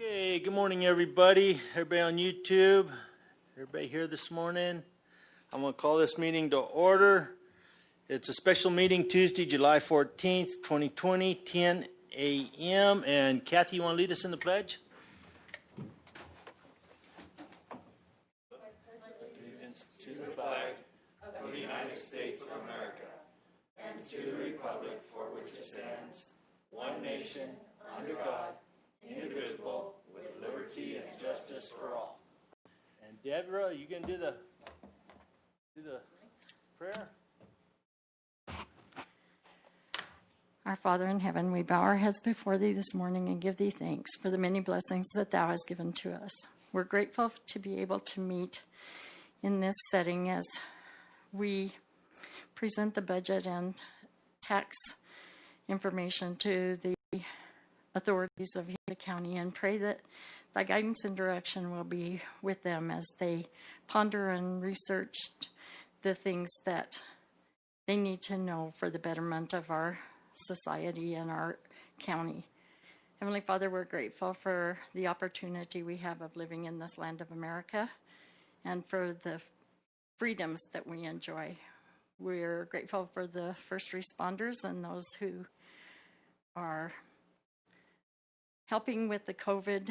Okay, good morning, everybody. Everybody on YouTube, everybody here this morning. I'm going to call this meeting to order. It's a special meeting Tuesday, July 14th, 2020, 10 a.m. And Kathy, you want to lead us in the pledge? Allegiance to the flag of the United States of America and to the republic for which it stands, one nation, under God, indivisible, with liberty and justice for all. And Deborah, are you going to do the prayer? Our Father in heaven, we bow our heads before thee this morning and give thee thanks for the many blessings that thou hast given to us. We're grateful to be able to meet in this setting as we present the budget and tax information to the authorities of Gila County, and pray that thy guidance and direction will be with them as they ponder and research the things that they need to know for the betterment of our society and our county. Heavenly Father, we're grateful for the opportunity we have of living in this land of America and for the freedoms that we enjoy. We're grateful for the first responders and those who are helping with the COVID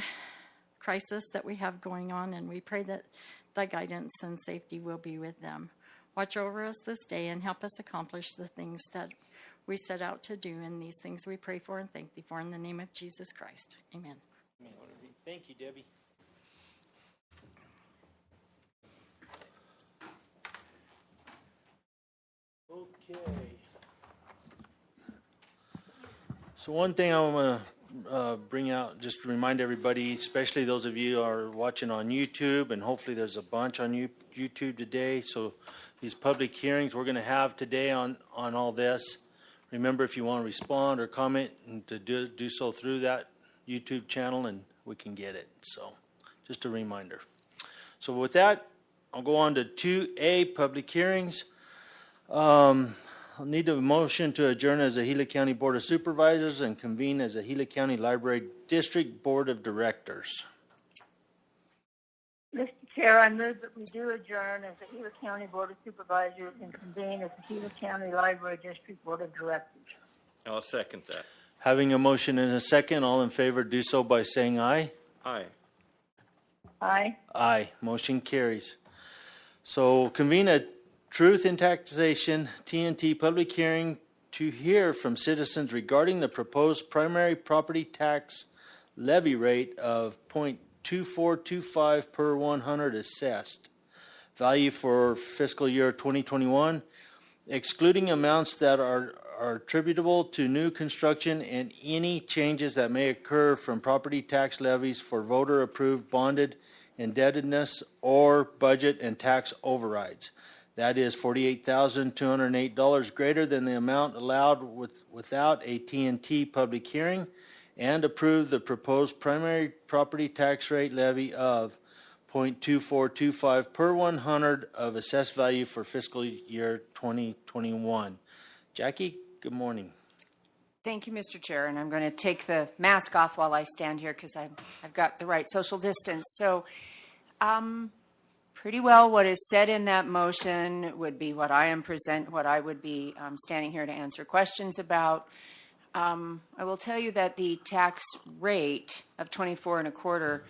crisis that we have going on, and we pray that thy guidance and safety will be with them. Watch over us this day and help us accomplish the things that we set out to do, and these things we pray for and thank thee for in the name of Jesus Christ. Amen. Amen. Thank you, Debbie. Okay. So one thing I want to bring out, just to remind everybody, especially those of you who are watching on YouTube, and hopefully there's a bunch on YouTube today. So these public hearings we're going to have today on all this. Remember, if you want to respond or comment, and to do so through that YouTube channel, and we can get it. So just a reminder. So with that, I'll go on to 2A, public hearings. I'll need a motion to adjourn as a Gila County Board of Supervisors and convene as a Gila County Library District Board of Directors. Mr. Chair, I move that we do adjourn as the Gila County Board of Supervisors and convene as the Gila County Library District Board of Directors. I'll second that. Having a motion and a second, all in favor do so by saying aye. Aye. Aye. Aye. Motion carries. So convene a Truth in Taxation, TNT, public hearing to hear from citizens regarding the proposed primary property tax levy rate of 0.2425 per 100 assessed value for fiscal year 2021, excluding amounts that are attributable to new construction and any changes that may occur from property tax levies for voter-approved bonded indebtedness or budget and tax overrides. That is $48,208 greater than the amount allowed without a TNT public hearing, and approve the proposed primary property tax rate levy of 0.2425 per 100 of assessed value for fiscal year 2021. Jackie, good morning. Thank you, Mr. Chair, and I'm going to take the mask off while I stand here because I've got the right social distance. So, pretty well what is said in that motion would be what I would be standing here to answer questions about. I will tell you that the tax rate of 24.25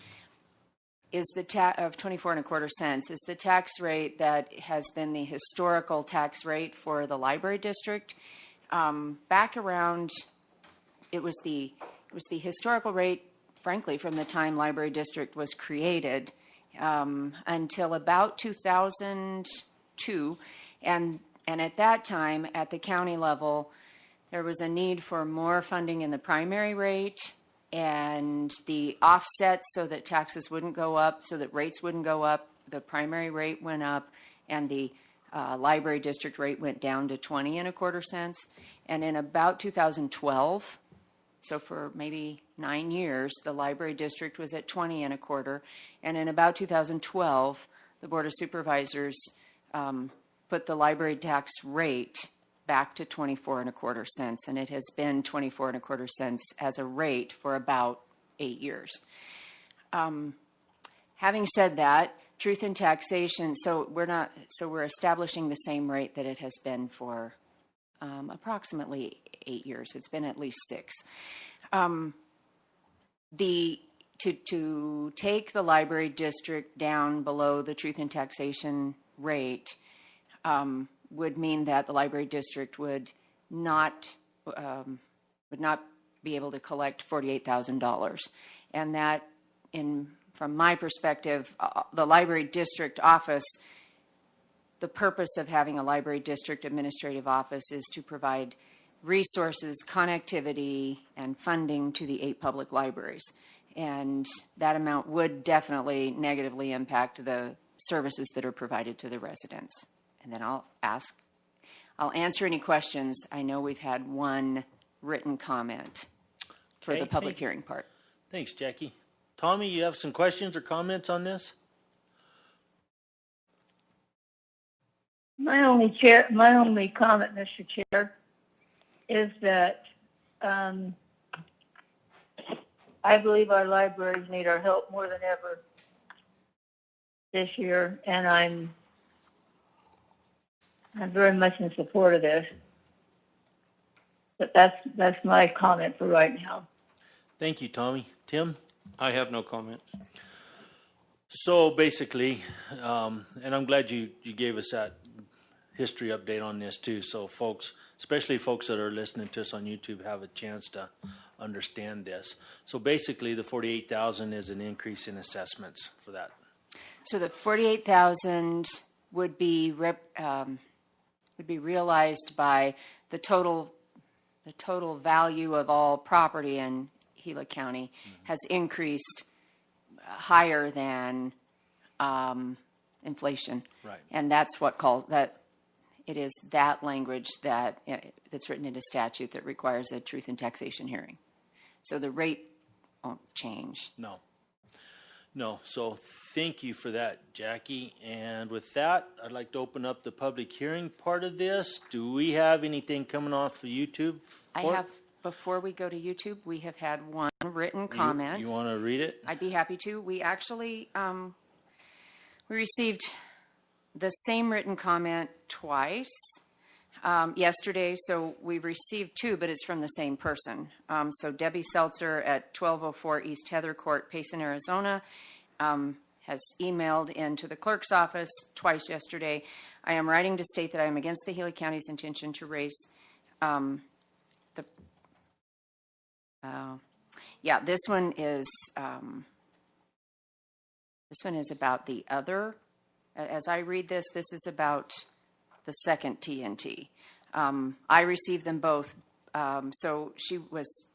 is of 24.25 cents is the tax rate that has been the historical tax rate for the library district. Back around, it was the historical rate, frankly, from the time library district was created. Until about 2002, and at that time, at the county level, there was a need for more funding in the primary rate and the offset so that taxes wouldn't go up, so that rates wouldn't go up. The primary rate went up, and the library district rate went down to 20.25 cents. And in about 2012, so for maybe 9 years, the library district was at 20.25, and in about 2012, the Board of Supervisors put the library tax rate back to 24.25 cents, and it has been 24.25 cents as a rate for about 8 years. Having said that, truth in taxation, so we're establishing the same rate that it has been for approximately 8 years. It's been at least 6. To take the library district down below the truth in taxation rate would mean that the library district would not be able to collect $48,000, and that, from my perspective, the library district office. The purpose of having a library district administrative office is to provide resources, connectivity, and funding to the 8 public libraries. And that amount would definitely negatively impact the services that are provided to the residents. And then I'll answer any questions. I know we've had one written comment for the public hearing part. Thanks, Jackie. Tommy, you have some questions or comments on this? My only comment, Mr. Chair, is that I believe our libraries need our help more than ever this year, and I'm very much in support of this. But that's my comment for right now. Thank you, Tommy. Tim? I have no comments. So basically, and I'm glad you gave us that history update on this too, so folks, especially folks that are listening to us on YouTube, have a chance to understand this. So basically, the 48,000 is an increase in assessments for that. So the 48,000 would be realized by the total value of all property in Gila County has increased higher than inflation. Right. And that's it is that language that's written into statute that requires a truth in taxation hearing. So the rate won't change. No. So thank you for that, Jackie. And with that, I'd like to open up the public hearing part of this. Do we have anything coming off of YouTube? Before we go to YouTube, we have had one written comment. You want to read it? I'd be happy to. We actually, we received the same written comment twice yesterday, so we've received 2, but it's from the same person. So Debbie Seltzer at 1204 East Heather Court, Payson, Arizona, has emailed into the clerk's office twice yesterday. I am writing to state that I am against the Gila County's intention to raise this one is about the other. As I read this is about the second TNT. I received them both. So she was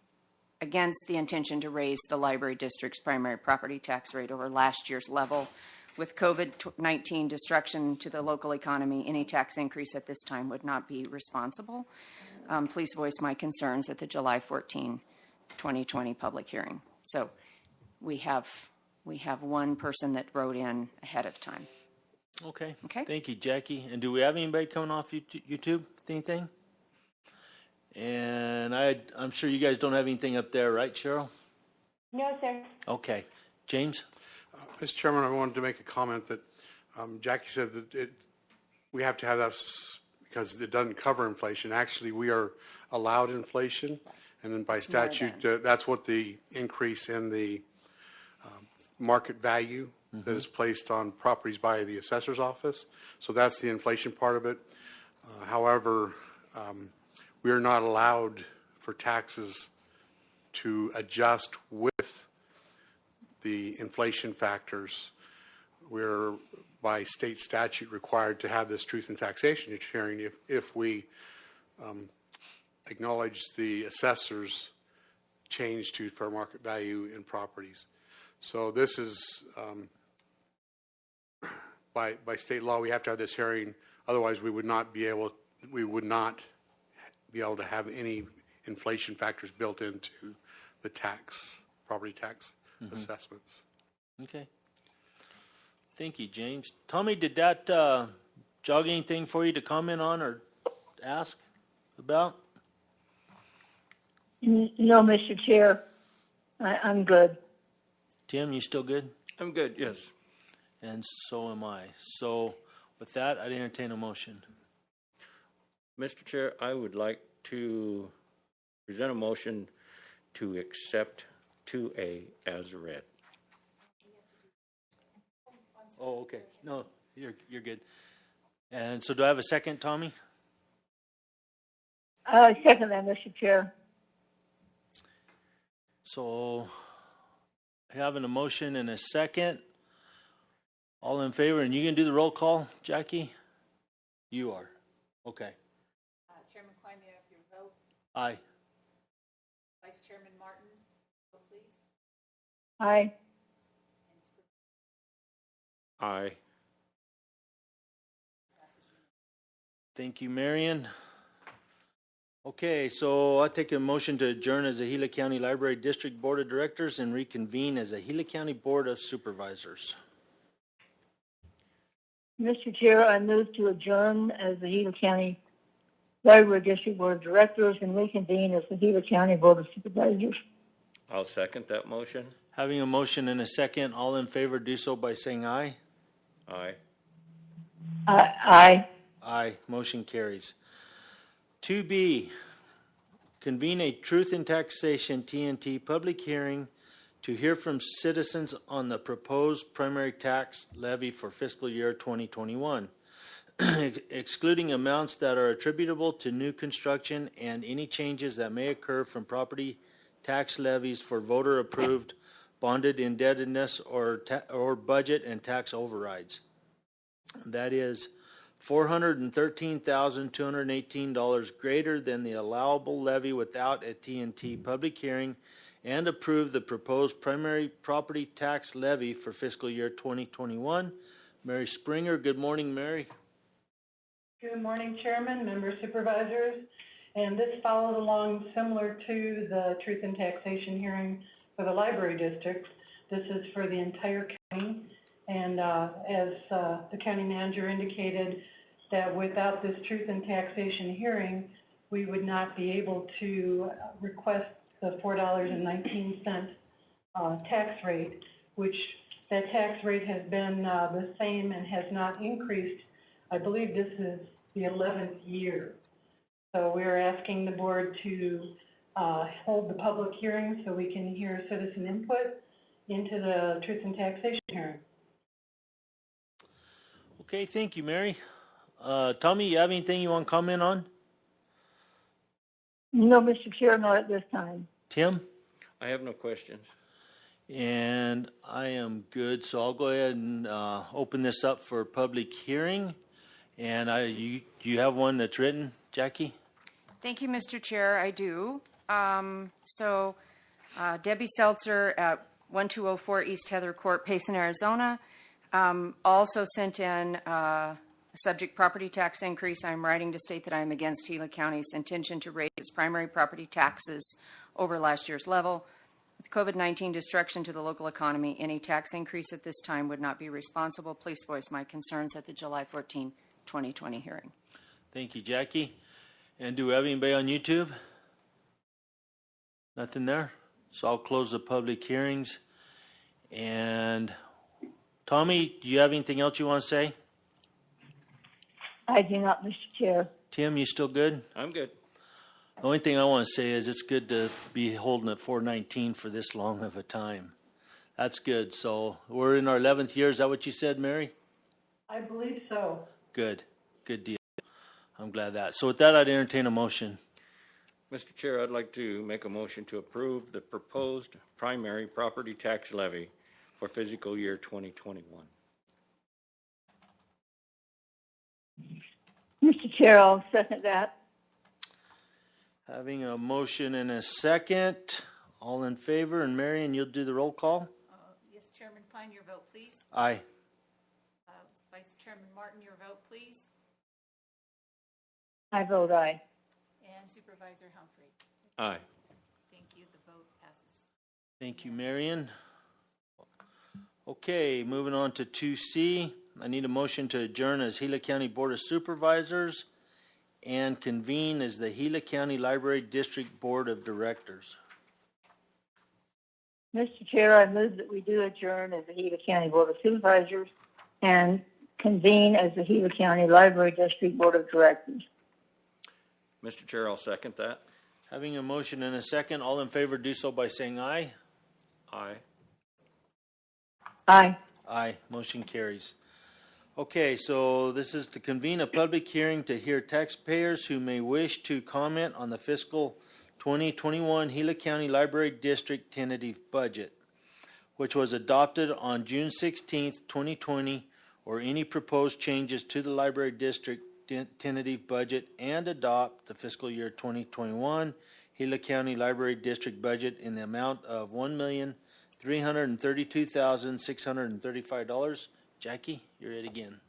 against the intention to raise the library district's primary property tax rate over last year's level. With COVID-19 destruction to the local economy, any tax increase at this time would not be responsible. Please voice my concerns at the July 14, 2020 public hearing. So we have one person that wrote in ahead of time. Okay. Okay. Thank you, Jackie. And do we have anybody coming off YouTube with anything? And I'm sure you guys don't have anything up there, right, Cheryl? No, sir. Okay. James? Mr. Chairman, I wanted to make a comment that Jackie said that we have to have that because it doesn't cover inflation. Actually, we are allowed inflation, and then by statute, that's what the increase in the market value that is placed on properties by the assessor's office. So that's the inflation part of it. However, we are not allowed for taxes to adjust with the inflation factors. We're by state statute required to have this truth in taxation hearing if we acknowledge the assessor's change to fair market value in properties. So this is by state law, we have to have this hearing. Otherwise, we would not be able to have any inflation factors built into the property tax assessments. Okay. Thank you, James. Tommy, did that jog anything for you to comment on or ask about? No, Mr. Chair. I'm good. Tim, you still good? I'm good, yes. And so am I. So with that, I'd entertain a motion. Mr. Chair, I would like to present a motion to accept 2A as read. Oh, okay. No, you're good. And so do I have a second, Tommy? I second that, Mr. Chair. So having a motion and a second. All in favor, and you can do the roll call, Jackie? You are. Okay. Chairman Klein, may I have your vote? Aye. Vice Chairman Martin, vote please. Aye. Aye. Thank you, Marion. Okay, so I'll take a motion to adjourn as the Gila County Library District Board of Directors and reconvene as the Gila County Board of Supervisors. Mr. Chair, I move to adjourn as the Gila County Library District Board of Directors and reconvene as the Gila County Board of Supervisors. I'll second that motion. Having a motion and a second, all in favor do so by saying aye. Aye. Aye. Aye, motion carries. 2B, convene a Truth in Taxation TNT public hearing to hear from citizens on the proposed primary tax levy for fiscal year 2021, excluding amounts that are attributable to new construction and any changes that may occur from property tax levies for voter-approved bonded indebtedness or budget and tax overrides. That is $413,218 greater than the allowable levy without a TNT public hearing, and approve the proposed primary property tax levy for fiscal year 2021. Mary Springer, good morning, Mary. Good morning, Chairman, member supervisors. And this followed along similar to the Truth in Taxation hearing for the Library District. This is for the entire county. And as the county manager indicated, that without this Truth in Taxation hearing, we would not be able to request the $4.19 tax rate, which that tax rate has been the same and has not increased. I believe this is the 11th year. So we're asking the board to hold the public hearing so we can hear citizen input into the Truth in Taxation hearing. Okay, thank you, Mary. Tommy, you have anything you want to comment on? No, Mr. Chair, not at this time. Tim? I have no questions. And I am good, so I'll go ahead and open this up for public hearing. And you have one that's written, Jackie? Thank you, Mr. Chair. I do. Debbie Seltzer at 1204 East Heather Court, Payson, Arizona, also sent in a subject property tax increase. I'm writing to state that I am against Gila County's intention to raise its primary property taxes over last year's level. With COVID-19 destruction to the local economy, any tax increase at this time would not be responsible. Please voice my concerns at the July 14, 2020 hearing. Thank you, Jackie. And do we have anybody on YouTube? Nothing there? So I'll close the public hearings. And Tommy, do you have anything else you want to say? I do not, Mr. Chair. Tim, you still good? I'm good. The only thing I want to say is it's good to be holding at 419 for this long of a time. That's good. So we're in our 11th year. Is that what you said, Mary? I believe so. Good. Good deal. I'm glad of that. So with that, I'd entertain a motion. Mr. Chair, I'd like to make a motion to approve the proposed primary property tax levy for fiscal year 2021. Mr. Chair, I'll second that. Having a motion and a second. All in favor? And Marion, you'll do the roll call? Yes, Chairman Klein, your vote, please. Aye. Vice Chairman Martin, your vote, please. I vote aye. And Supervisor Humphrey. Aye. Thank you. The vote passes. Thank you, Marion. Okay, moving on to 2C. I need a motion to adjourn as Gila County Board of Supervisors and convene as the Gila County Library District Board of Directors. Mr. Chair, I move that we do adjourn as the Gila County Board of Supervisors and convene as the Gila County Library District Board of Directors. Mr. Chair, I'll second that. Having a motion and a second, all in favor do so by saying aye. Aye. Aye. Aye, motion carries. Okay, so this is to convene a public hearing to hear taxpayers who may wish to comment on the fiscal 2021 Gila County Library District tentative budget, which was adopted on June 16th, 2020, or any proposed changes to the library district tentative budget, and adopt the fiscal year 2021 Gila County Library District budget in the amount of $1,332,635. Jackie, you're it again.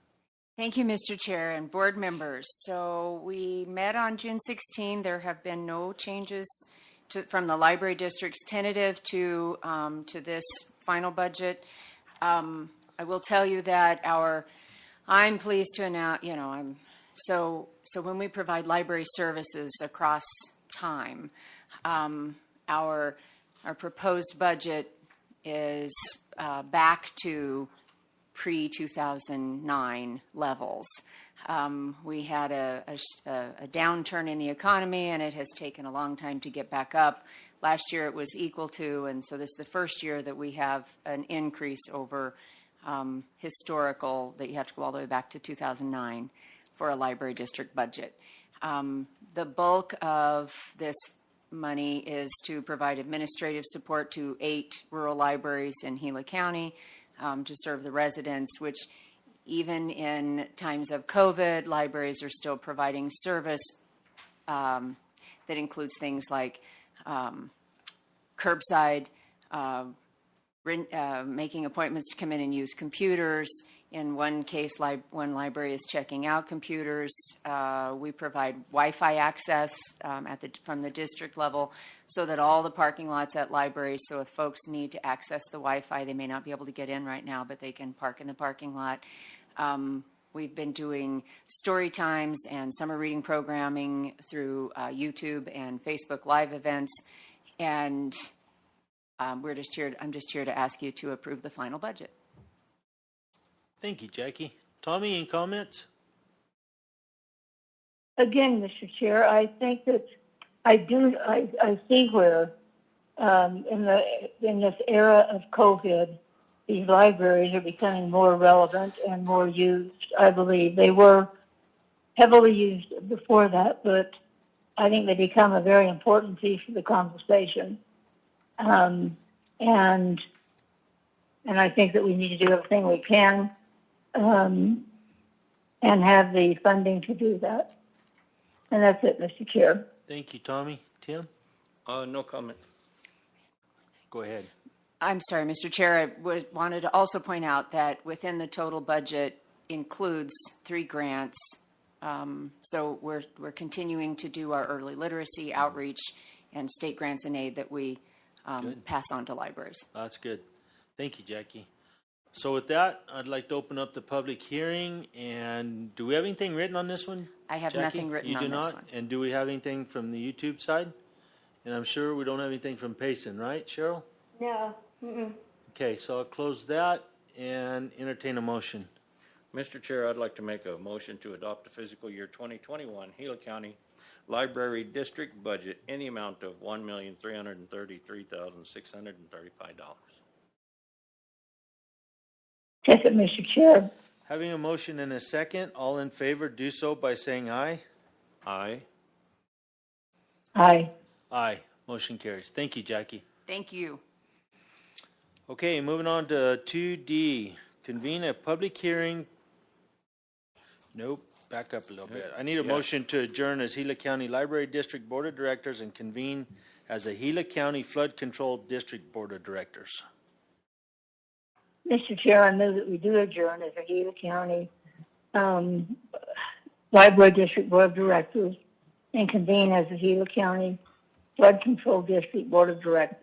Thank you, Mr. Chair and board members. So we met on June 16. There have been no changes from the library district's tentative to this final budget. I will tell you that I'm pleased to announce, so when we provide library services across time, our proposed budget is back to pre-2009 levels. We had a downturn in the economy, and it has taken a long time to get back up. Last year it was equal to, and so this is the first year that we have an increase over historical, that you have to go all the way back to 2009 for a library district budget. The bulk of this money is to provide administrative support to 8 rural libraries in Gila County to serve the residents, which even in times of COVID, libraries are still providing service that includes things like curbside, making appointments to come in and use computers. In one case, one library is checking out computers. We provide Wi-Fi access from the district level so that all the parking lots at libraries, so if folks need to access the Wi-Fi, they may not be able to get in right now, but they can park in the parking lot. We've been doing story times and summer reading programming through YouTube and Facebook Live events, and I'm just here to ask you to approve the final budget. Thank you, Jackie. Tommy, any comments? Again, Mr. Chair, I think that I see where in this era of COVID, these libraries are becoming more relevant and more used. I believe they were heavily used before that, but I think they become a very important piece of the conversation. And I think that we need to do everything we can and have the funding to do that. And that's it, Mr. Chair. Thank you, Tommy. Tim? No comment. Go ahead. I'm sorry, Mr. Chair, I wanted to also point out that within the total budget includes 3 grants. So we're continuing to do our early literacy outreach and state grants and aid that we pass on to libraries. That's good. Thank you, Jackie. So with that, I'd like to open up the public hearing. And do we have anything written on this one? I have Jackie? nothing written on this You do one. not? And do we have anything from the YouTube side? And I'm sure we don't have anything from Payson, right, Cheryl? No. Mm-mm. Okay, so I'll close that and entertain a motion. Mr. Chair, I'd like to make a motion to adopt the fiscal year 2021 Gila County Library District budget in the amount of $1,333,635. Second, Mr. Chair. Having a motion and a second, all in favor do so by saying aye. Aye. Aye. Aye. Motion carries. Thank you, Jackie. Thank you. Okay, moving on to 2D. Convene a public hearing. Nope, back up a little bit. I need a motion to adjourn as Gila County Library District Board of Directors and convene as a Gila County Flood Control District Board of Directors. Mr. Chair, I move that we do adjourn as a Gila County Library District Board of Directors and convene as the Gila County Flood Control District Board of Directors.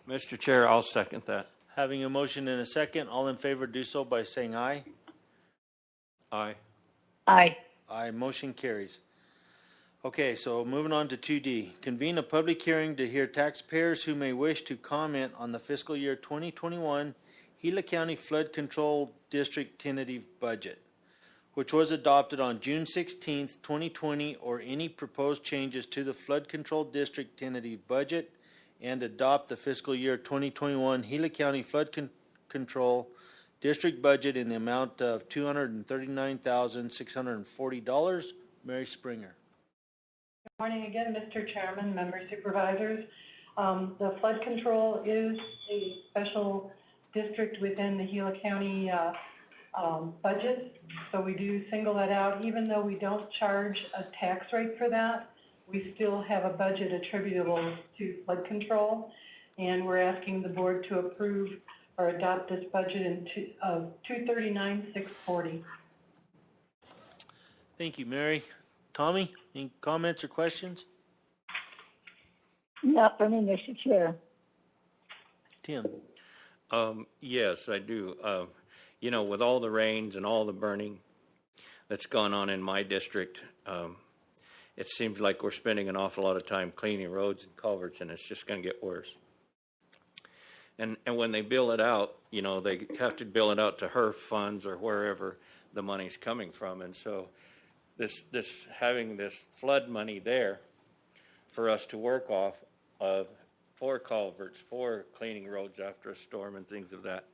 Mr. Chair, I'll second that. Having a motion and a second, all in favor do so by saying aye. Aye. Aye. Aye, motion carries. Okay, so moving on to 2D. Convene a public hearing to hear taxpayers who may wish to comment on the fiscal year 2021 Gila County Flood Control District tentative budget, which was adopted on June 16th, 2020, or any proposed changes to the Flood Control District tentative budget, and adopt the fiscal year 2021 Gila County Flood Control District budget in the amount of $239,640. Mary Springer. Good morning again, Mr. Chairman, member supervisors. The flood control is a special district within the Gila County budget, so we do single that out. Even though we don't charge a tax rate for that, we still have a budget attributable to flood control, and we're asking the board to approve or adopt this budget of $239,640. Thank you, Mary. Tommy, any comments or questions? Not for me, Mr. Chair. Tim? Yes, I do. You know, with all the rains and all the burning that's gone on in my district, it seems like we're spending an awful lot of time cleaning roads and culverts, and it's just going to get worse. And when they bill it out, you know, they have to bill it out to HERF funds or wherever the money's coming from. And so having this flood money there for us to work off of for culverts, for cleaning roads after a storm and things of that,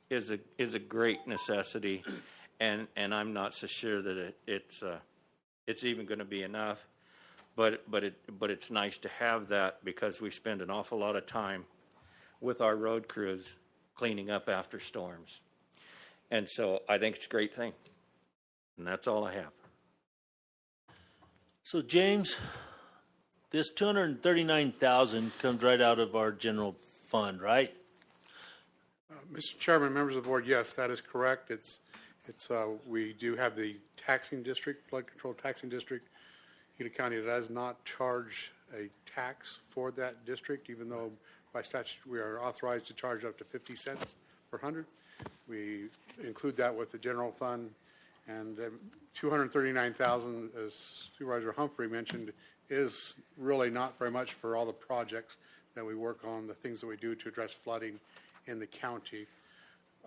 is a great necessity. And I'm not so sure that it's even going to be enough, but it's nice to have that because we spend an awful lot of time with our road crews cleaning up after storms. And so I think it's a great thing. And that's all I have. So James, this $239,000 comes right out of our general fund, right? Mr. Chairman, members of the board, yes, that is correct. We do have the taxing district, flood control taxing district. Gila County does not charge a tax for that district, even though by statute we are authorized to charge up to 50 cents per hundred. We include that with the general fund, and $239,000, as Supervisor Humphrey mentioned, is really not very much for all the projects that we work on, the things that we do to address flooding in the county.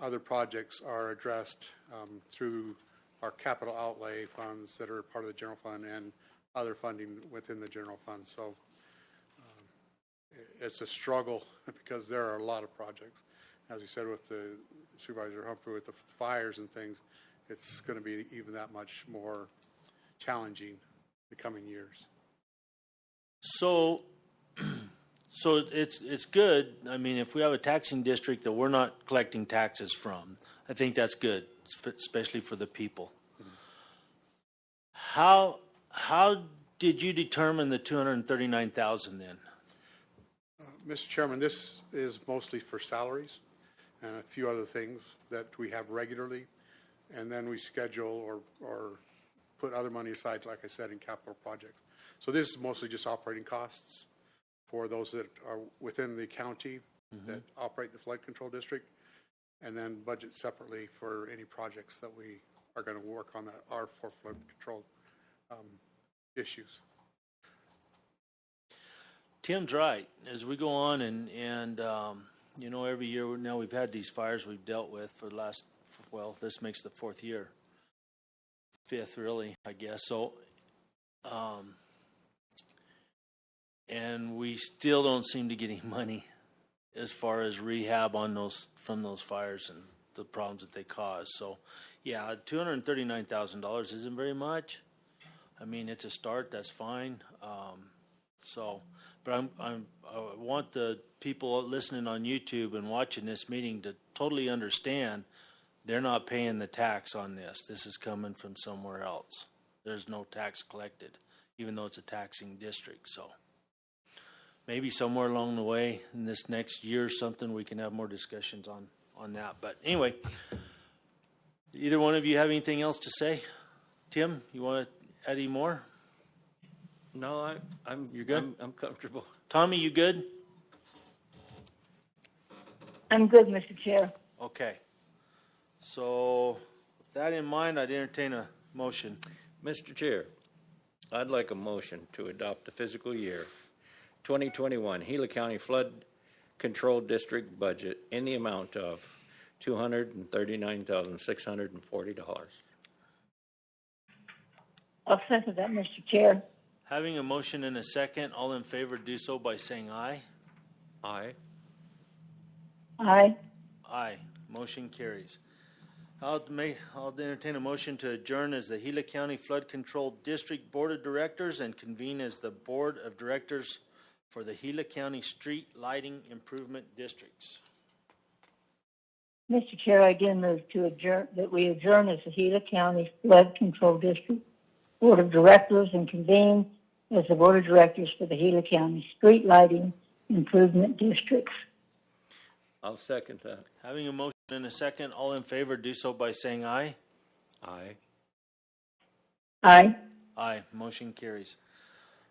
Other projects are addressed through our capital outlay funds that are part of the general fund and other funding within the general fund. So it's a struggle because there are a lot of projects. As we said with the Supervisor Humphrey, with the fires and things, it's going to be even that much more challenging the coming years. So it's good. I mean, if we have a taxing district that we're not collecting taxes from, I think that's good, especially for the people. How did you determine the $239,000 then? Mr. Chairman, this is mostly for salaries and a few other things that we have regularly, and then we schedule or put other money aside, like I said, in capital projects. So this is mostly just operating costs for those that are within the county that operate the flood control district, and then budget separately for any projects that we are going to work on that are for flood control issues. Tim's right. As we go on and you know, every year now we've had these fires we've dealt with for the last, well, this makes the fourth year. Fifth, really, I guess. So, and we still don't seem to get any money as far as rehab on those, from those fires and the problems that they cause. So, yeah, $239,000 isn't very much. I mean, it's a start. That's fine. But I want the people listening on YouTube and watching this meeting to totally understand they're not paying the tax on this. This is coming from somewhere else. There's no tax collected, even though it's a taxing district. So maybe somewhere along the way in this next year or something, we can have more discussions on that. But anyway, either one of you have anything else to say? Tim, you want to add any more? No, I'm. You're good? I'm comfortable. Tommy, you good? I'm good, Mr. Chair. Okay. So with that in mind, I'd entertain a motion. Mr. Chair, I'd like a motion to adopt the fiscal year 2021 Gila County Flood Control District budget in the amount of $239,640. I'll second that, Mr. Chair. Having a motion and a second, all in favor do so by saying aye. Aye. Aye. Aye. Motion carries. I'll entertain a motion to adjourn as the Gila County Flood Control District Board of Directors and convene as the Board of Directors for the Gila County Street Lighting Improvement Districts. Mr. Chair, I again move to adjourn, that we adjourn as the Gila County Flood Control District Board of Directors and convene as the Board of Directors for the Gila County Street Lighting Improvement Districts. I'll second that. Having a motion and a second, all in favor do so by saying aye. Aye. Aye. Aye. Motion carries.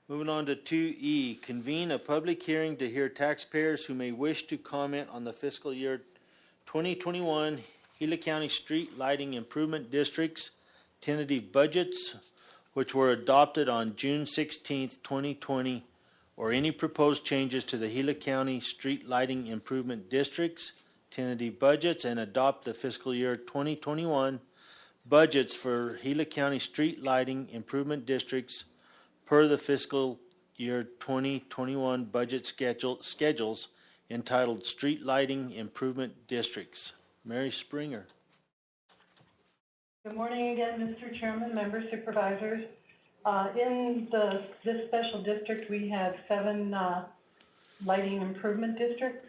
Moving on to 2E, convene a public hearing to hear taxpayers who may wish to comment on the fiscal year 2021 Gila County Street Lighting Improvement Districts tentative budgets, which were adopted on June 16th, 2020, or any proposed changes to the Gila County Street Lighting Improvement Districts tentative budgets, and adopt the fiscal year 2021 budgets for Gila County Street Lighting Improvement Districts per the fiscal year 2021 budget schedules entitled Street Lighting Improvement Districts. Mary Springer. Good morning again, Mr. Chairman, members, supervisors. In this special district, we have 7 lighting improvement districts,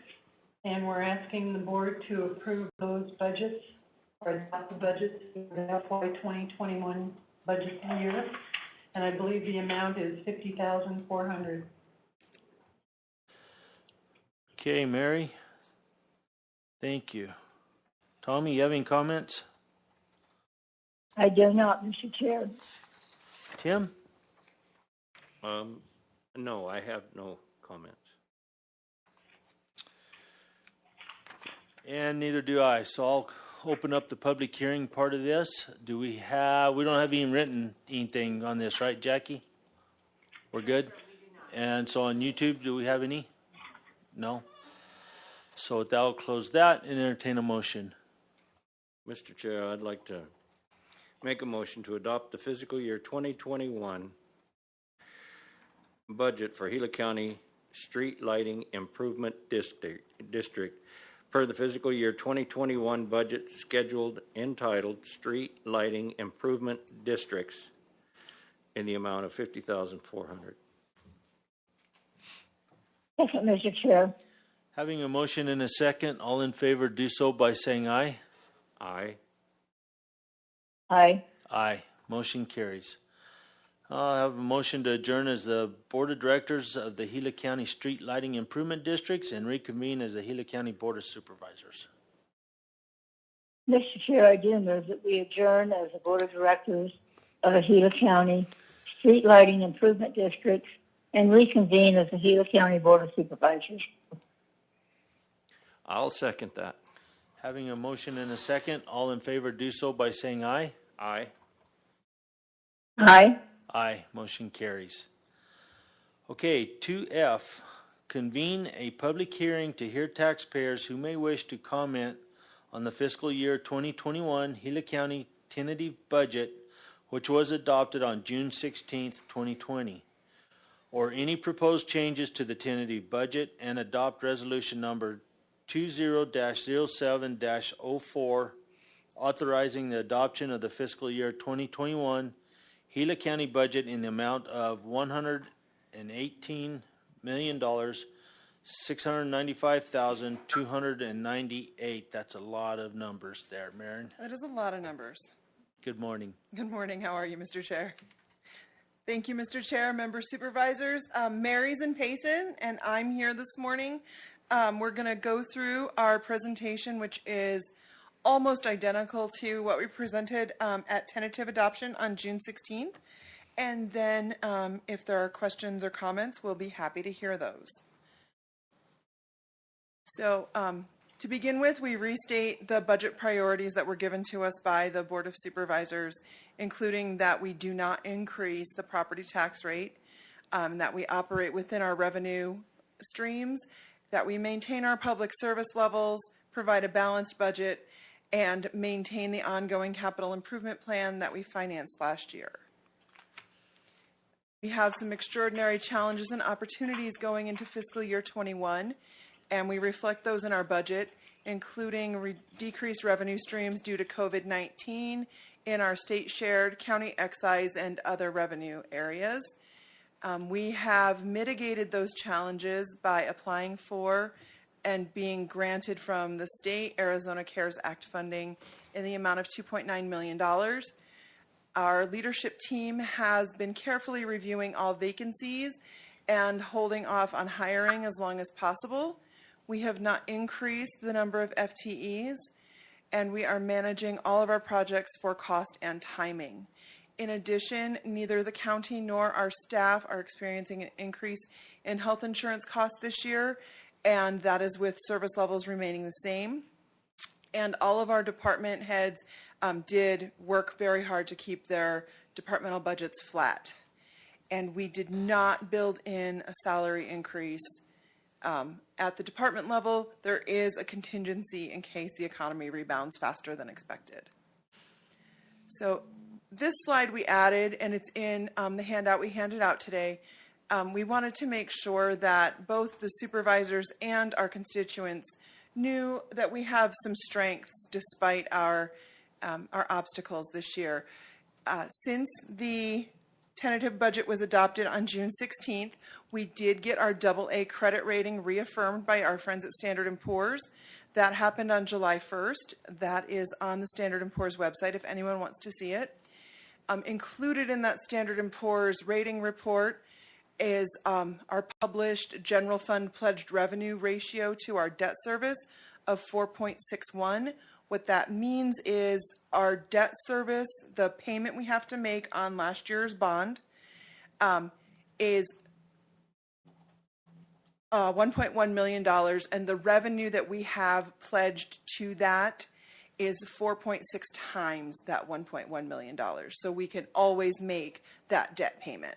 and we're asking the board to approve those budgets or adopt the budgets for the FY 2021 budget year. And I believe the amount is $50,400. Okay, Mary. Thank you. Tommy, you have any comments? I do not, Mr. Chair. Tim? No, I have no comments. And neither do I. So I'll open up the public hearing part of this. We don't have even written anything on this, right, Jackie? We're good? And so on YouTube, do we have any? No? So with that, I'll close that and entertain a motion. Mr. Chair, I'd like to make a motion to adopt the fiscal year 2021 budget for Gila County Street Lighting Improvement District per the fiscal year 2021 budget scheduled entitled Street Lighting Improvement Districts in the amount of $50,400. Second, Mr. Chair. Having a motion and a second, all in favor do so by saying aye. Aye. Aye. Aye. Motion carries. I have a motion to adjourn as the Board of Directors of the Gila County Street Lighting Improvement Districts and reconvene as the Gila County Board of Supervisors. Mr. Chair, I do move that we adjourn as the Board of Directors of the Gila County Street Lighting Improvement Districts and reconvene as the Gila County Board of Supervisors. I'll second that. Having a motion and a second, all in favor do so by saying aye. Aye. Aye. Aye. Motion carries. Okay, 2F, convene a public hearing to hear taxpayers who may wish to comment on the fiscal year 2021 Gila County tentative budget, which was adopted on June 16th, 2020, or any proposed changes to the tentative budget, and adopt resolution number 20-07-04, authorizing the adoption of the fiscal year 2021 Gila County budget in the amount of $118,695,298. That's a lot of numbers there, Maren. That is a lot of numbers. Good morning. Good morning. How are you, Mr. Chair? Thank you, Mr. Chair, members, supervisors. Mary's in Payson, and I'm here this morning. We're going to go through our presentation, which is almost identical to what we presented at tentative adoption on June 16th. And then if there are questions or comments, we'll be happy to hear those. So To begin with, we restate the budget priorities that were given to us by the Board of Supervisors, including that we do not increase the property tax rate, that we operate within our revenue streams, that we maintain our public service levels, provide a balanced budget, and maintain the ongoing capital improvement plan that we financed last year. We have some extraordinary challenges and opportunities going into fiscal year 21, and we reflect those in our budget, including decreased revenue streams due to COVID-19 in our state shared, county excise, and other revenue areas. We have mitigated those challenges by applying for and being granted from the state Arizona CARES Act funding in the amount of $2.9 million. Our leadership team has been carefully reviewing all vacancies and holding off on hiring as long as possible. We have not increased the number of FTEs, and we are managing all of our projects for cost and timing. In addition, neither the county nor our staff are experiencing an increase in health insurance costs this year, and that is with service levels remaining the same. And all of our department heads did work very hard to keep their departmental budgets flat. And we did not build in a salary increase at the department level. There is a contingency in case the economy rebounds faster than expected. So this slide we added, and it's in the handout we handed out today. We wanted to make sure that both the supervisors and our constituents knew that we have some strengths despite our obstacles this year. Since the tentative budget was adopted on June 16th, we did get our AA credit rating reaffirmed by our friends at Standard & Poor's. That happened on July 1st. That is on the Standard & Poor's website if anyone wants to see it. Included in that Standard & Poor's rating report is our published general fund pledged revenue ratio to our debt service of 4.61. What that means is our debt service, the payment we have to make on last year's bond, is $1.1 million, and the revenue that we have pledged to that is 4.6 times that $1.1 million. So we can always make that debt payment.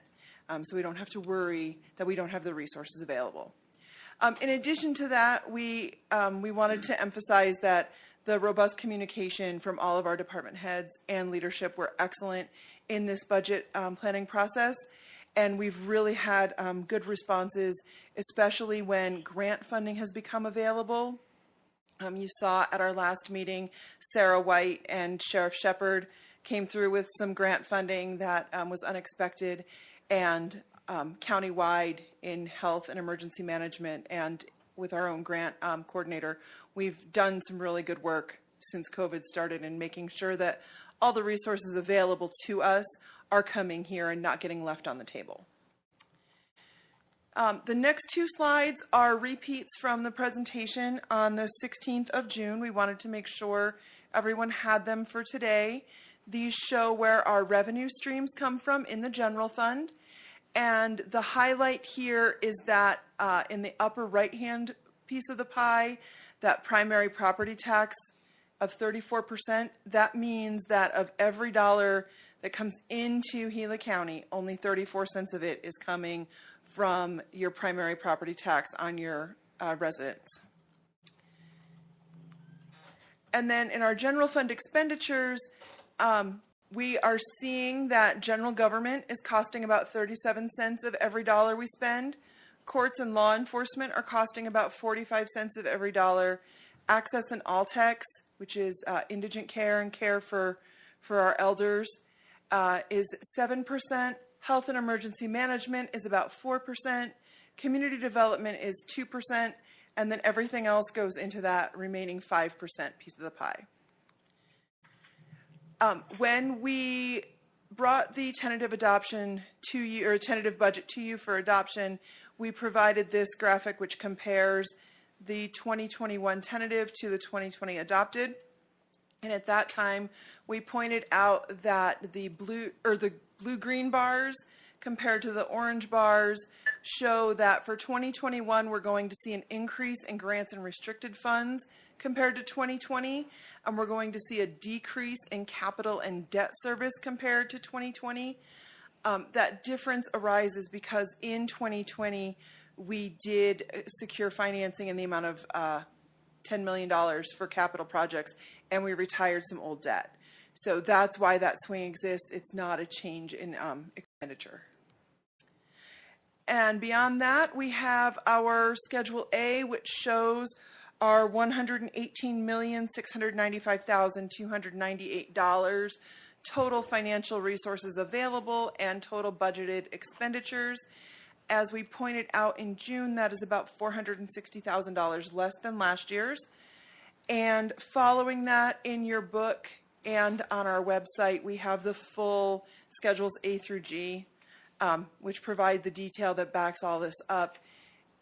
So we don't have to worry that we don't have the resources available. In addition to that, we wanted to emphasize that the robust communication from all of our department heads and leadership were excellent in this budget planning process. And we've really had good responses, especially when grant funding has become available. You saw at our last meeting, Sarah White and Sheriff Shepard came through with some grant funding that was unexpected, and countywide in health and emergency management and with our own grant coordinator, we've done some really good work since COVID started in making sure that all the resources available to us are coming here and not getting left on the table. The next two slides are repeats from the presentation on the 16th of June. We wanted to make sure everyone had them for today. These show where our revenue streams come from in the general fund. And the highlight here is that in the upper right-hand piece of the pie, that primary property tax of 34%, that means that of every dollar that comes into Gila County, only 34 cents of it is coming from your primary property tax on your residence. And then in our general fund expenditures, we are seeing that general government is costing about 37 cents of every dollar we spend. Courts and law enforcement are costing about 45 cents of every dollar. Access and All-Tex, which is indigent care and care for our elders, is 7%. Health and emergency management is about 4%. Community development is 2%. And then everything else goes into that remaining 5% piece of the pie. When we brought the tentative adoption to you, or tentative budget to you for adoption, we provided this graphic which compares the 2021 tentative to the 2020 adopted. And at that time, we pointed out that the blue-green bars compared to the orange bars show that for 2021, we're going to see an increase in grants and restricted funds compared to 2020, and we're going to see a decrease in capital and debt service compared to 2020. That difference arises because in 2020, we did secure financing in the amount of $10 million for capital projects, and we retired some old debt. So that's why that swing exists. It's not a change in expenditure. And beyond that, we have our Schedule A, which shows our $118,695,298 total financial resources available and total budgeted expenditures. As we pointed out in June, that is about $460,000 less than last year's. And following that, in your book and on our website, we have the full Schedules A through G, which provide the detail that backs all this up.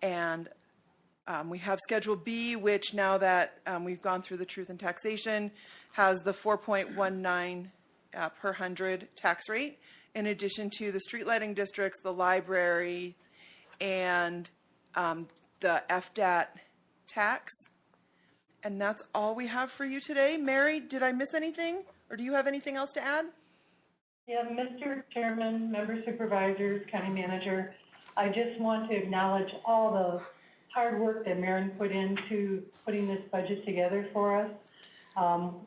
And we have Schedule B, which now that we've gone through the truth in taxation, has the 4.19 per 100 tax rate, in addition to the street lighting districts, the library, and the FDAT tax. And that's all we have for you today. Mary, did I miss anything? Or do you have anything else to add? Yeah, Mr. Chairman, member supervisors, county manager, I just want to acknowledge all the hard work that Marin put into putting this budget together for us.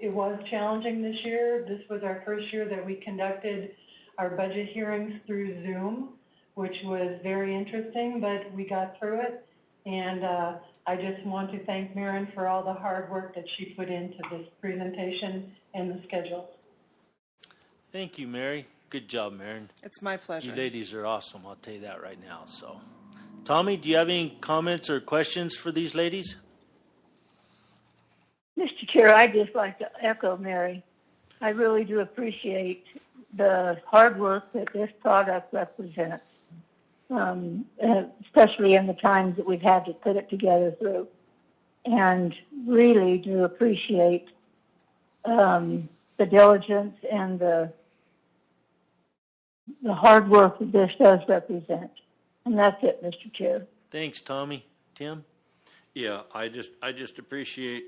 It was challenging this year. This was our first year that we conducted our budget hearings through Zoom, which was very interesting, but we got through it. And I just want to thank Marin for all the hard work that she put into this presentation and the schedule. Thank you, Mary. Good job, Marin. It's my pleasure. You ladies are awesome. I'll tell you that right now. So, Tommy, do you have any comments or questions for these ladies? Mr. Chair, I'd just like to echo Mary. I really do appreciate the hard work that this product represents, especially in the times that we've had to put it together through. And really do appreciate the diligence and the hard work that this does represent. And that's it, Mr. Chair. Thanks, Tommy. Tim? Yeah, I just appreciate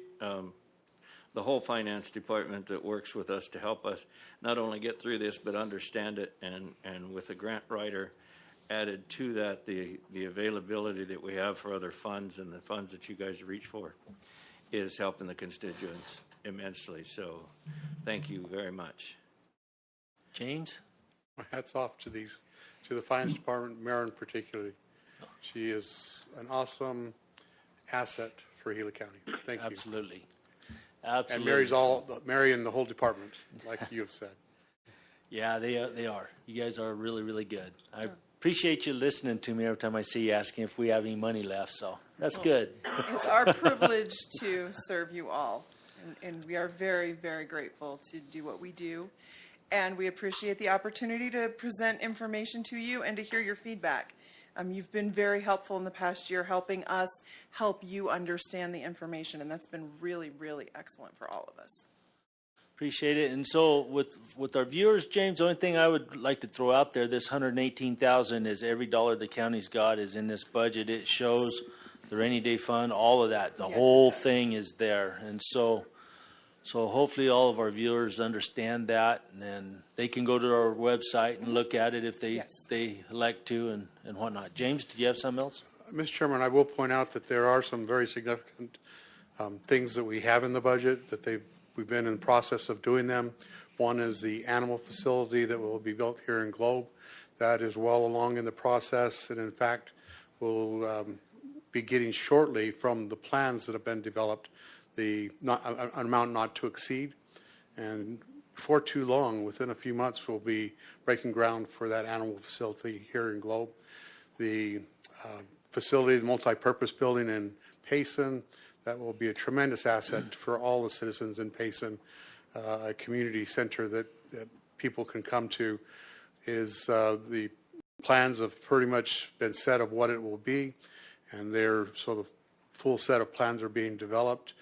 the whole finance department that works with us to help us not only get through this, but understand it. And with the grant writer added to that, the availability that we have for other funds and the funds that you guys reach for is helping the constituents immensely. So thank you very much. James? My hat's off to the finance department, Marin particularly. She is an awesome asset for Gila County. Thank you. Absolutely. And Mary and the whole department, like you have said. Yeah, they are. You guys are really, really good. I appreciate you listening to me every time I see you asking if we have any money left, so that's good. It's our privilege to serve you all, and we are very, very grateful to do what we do. And we appreciate the opportunity to present information to you and to hear your feedback. You've been very helpful in the past year helping us help you understand the information, and that's been really, really excellent for all of us. Appreciate it. And so with our viewers, James, the only thing I would like to throw out there, this $118,000 is every dollar the county's got is in this budget. It shows the rainy day fund, all of that. The whole thing is there. And so hopefully all of our viewers understand that, and then they can go to our website and look at it if they elect to and whatnot. James, do you have something else? Mr. Chairman, I will point out that there are some very significant things that we have in the budget that we've been in the process of doing them. One is the animal facility that will be built here in Globe. That is well along in the process, and in fact will be getting shortly from the plans that have been developed an amount not to exceed. And before too long, within a few months, we'll be breaking ground for that animal facility here in Globe. The facility, the multi-purpose building in Payson, that will be a tremendous asset for all the citizens in Payson, a community center that people can come to. The plans have pretty much been set of what it will be, and the full set of plans are being developed.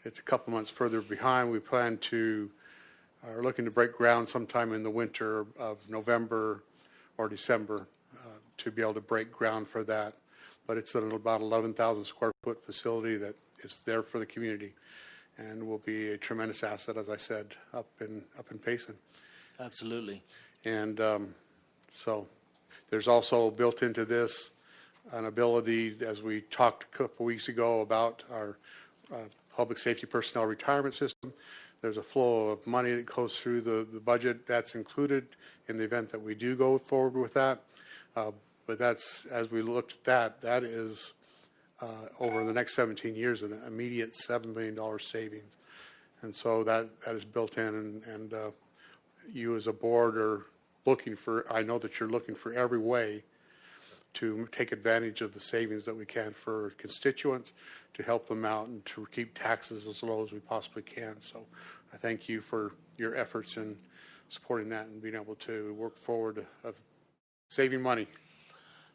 It's a couple months further behind. We are looking to break ground sometime in the winter of November or December to be able to break ground for that. But it's an about 11,000 square foot facility that is there for the community and will be a tremendous asset, as I said, up in Payson. Absolutely. And so there's also built into this an ability, as we talked a couple weeks ago about our public safety personnel retirement system. There's a flow of money that goes through the budget that's included in the event that we do go forward with that. But that's, as we looked at that, that is over the next 17 years an immediate $7 million savings. And so that is built in, and you as a board are looking for, I know that you're looking for every way to take advantage of the savings that we can for constituents, to help them out and to keep taxes as low as we possibly can. So I thank you for your efforts in supporting that and being able to work forward of saving money.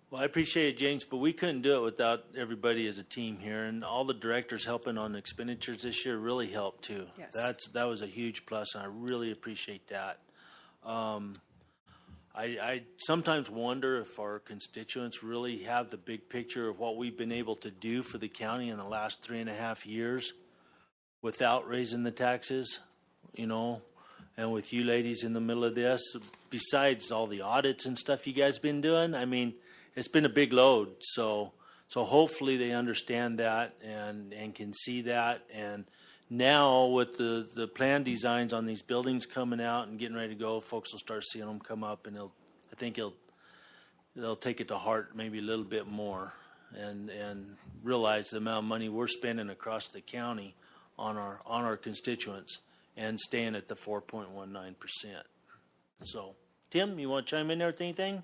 Well, I appreciate it, James, but we couldn't do it without everybody as a team here, and all the directors helping on expenditures this year really helped too. Yes. That was a huge plus, and I really appreciate that. I sometimes wonder if our constituents really have the big picture of what we've been able to do for the county in the last 3.5 years without raising the taxes, you know, and with you ladies in the middle of this, besides all the audits and stuff you guys been doing. I mean, it's been a big load. So hopefully they understand that and can see that. And now with the plan designs on these buildings coming out and getting ready to go, folks will start seeing them come up, and I think they'll take it to heart maybe a little bit more and realize the amount of money we're spending across the county on our constituents and staying at the 4.19%. So, Tim, you want to chime in there with anything?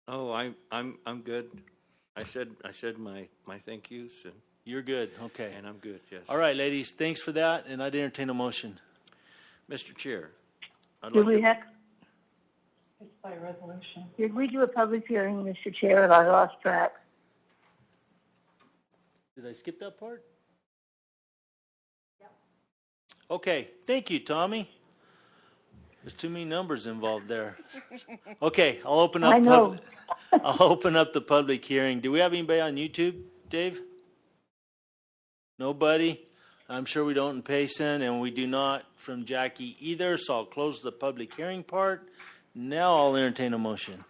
Oh, I'm good. I said my thank yous, and You're good. Okay. I'm good. Yes. All right, ladies. Thanks for that, and I'd entertain a motion. Mr. Chair, I'd Did like we to, have, It's by resolution. did we do a public hearing, Mr. Chair? I lost track. Did I skip that part? Yep. Okay. Thank you, Tommy. There's too many numbers involved there. Okay, I'll open up. I know. I'll open up the public hearing. Do we have anybody on YouTube, Dave? Nobody? I'm sure we don't in Payson, and we do not from Jackie either, so I'll close the public hearing part. Now I'll entertain a motion.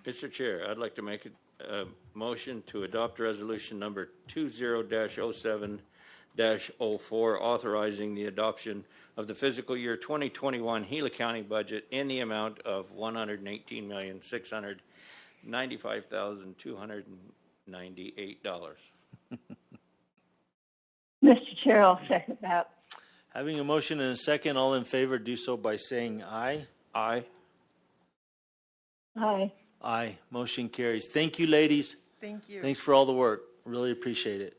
Mr. Chair, I'd like to make a motion to adopt resolution number 20-07-04, authorizing the adoption of the fiscal year 2021 Gila County budget in the amount of $118,695,298. Mr. Chair, I'll second that. Having a motion and a second, all in favor do so by saying aye. Aye. Aye. Aye. Motion carries. Thank you, ladies. Thank you. Thanks for all the work. Really appreciate it.